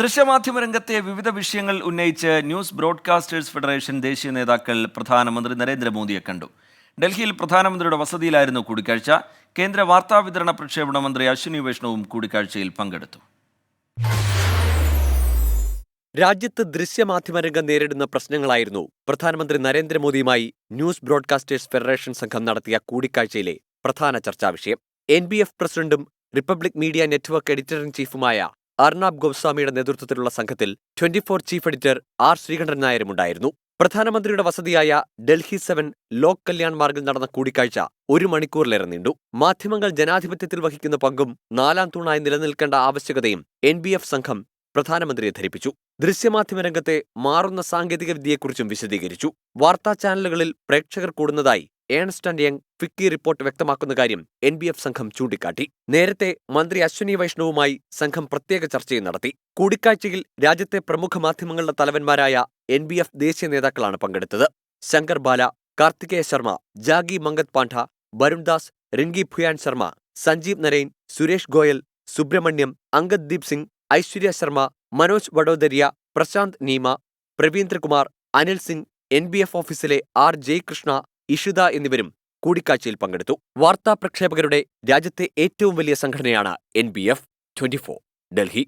ദൃശ്യമാധ്യമ രംഗത്തെ വിവിധ വിഷയങ്ങൾ ഉന്നയിച്ച് ന്യൂസ് ബ്രോഡ്കാസ്റ്റേഴ്സ് ഫെഡറേഷൻ ദേശീയ നേതാക്കൾ പ്രധാനമന്ത്രി നരേന്ദ്രമോദിയെ കണ്ടു. ഡൽഹിയിൽ പ്രധാനമന്ത്രിയുടെ വസതിയിലായിരുന്നു കൂടിക്കാഴ്ച. കേന്ദ്ര വാർത്താവിതരണ പ്രക്ഷേപണ മന്ത്രി അശ്വിനി വൈഷ്ണവും കൂടിക്കാഴ്ചയിൽ പങ്കെടുത്തു. രാജ്യത്ത് ദൃശ്യമാധ്യമ രംഗം നേരിടുന്ന പ്രശ്നങ്ങളായിരുന്നു പ്രധാനമന്ത്രി നരേന്ദ്രമോദിയുമായി ന്യൂസ് ബ്രോഡ്കാസ്റ്റേഴ്സ് ഫെഡറേഷൻ സംഘം നടത്തിയ കൂടിക്കാഴ്ചയിലെ പ്രധാന ചർച്ചാ വിഷയം. NBF പ്രസിഡന്റും Republic Media Network editor in ചീഫുമായ അർണാബ് ഗോസ്വാമിയുടെ നേതൃത്വത്തിലുള്ള സംഘത്തിൽ 24 ചീഫ് എഡിറ്റർ ആർ ശ്രീകണ്ഠൻ നായരുമുണ്ടായിരുന്നു. പ്രധാനമന്ത്രിയുടെ വസതിയായ ഡൽഹി 7 ലോക് കല്യാൺ മാർഗിൽ നടന്ന കൂടിക്കാഴ്ച 1 മണിക്കൂറിലേറെ നീണ്ടു. മാധ്യമങ്ങൾ ജനാധിപത്യത്തിൽ വഹിക്കുന്ന പങ്കും 4ാം തൂണായി നിലനിൽക്കേണ്ട ആവശ്യകതയും NBF സംഘം പ്രധാനമന്ത്രിയെ ധരിപ്പിച്ചു. ദൃശ്യമാധ്യമ രംഗത്തെ മാറുന്ന സാങ്കേതിക വിദ്യയെക്കുറിച്ചും വിശദീകരിച്ചു. വാർത്താ ചാനലുകളിൽ പ്രേക്ഷകർ കൂടുന്നതായി Ernst and Young FICCI report വ്യക്തമാക്കുന്ന കാര്യം NBF സംഘം ചൂണ്ടിക്കാട്ടി. നേരത്തെ മന്ത്രി അശ്വിനി വൈഷ്ണവുമായി സംഘം പ്രത്യേക ചർച്ചയും നടത്തി. കൂടിക്കാഴ്ചയിൽ രാജ്യത്തെ പ്രമുഖ മാധ്യമങ്ങളുടെ തലവന്മാരായ NBF ദേശീയ നേതാക്കളാണ് പങ്കെടുത്തത്. ശങ്കർ ബാല, കാർത്തികേയ ശർമ്മ, ജാഗി മംഗത് പാണ്ഡ, വരുൺദാസ്, റിങ്കി ഭുയാൻ ശർമ്മ, സഞ്ജീവ് നരൈൻ, സുരേഷ് ഗോയൽ, സുബ്രഹ്മണ്യം, അങ്കദ് ദീപ് സിംഗ്, ഐശ്വര്യ ശർമ്മ, മനോജ് വഡോദരിയ, പ്രശാന്ത് നീമ, പ്രവീന്ദ്രകുമാർ, അനിൽ സിംഗ്, NBF ഓഫീസിലെ R ജയകൃഷ്ണ, ഇഷിത എന്നിവരും കൂടിക്കാഴ്ചയിൽ പങ്കെടുത്തു. വാർത്താ പ്രക്ഷേപകരുടെ രാജ്യത്തെ ഏറ്റവും വലിയ സംഘടനയാണ് NBF. 24 ഡൽഹി.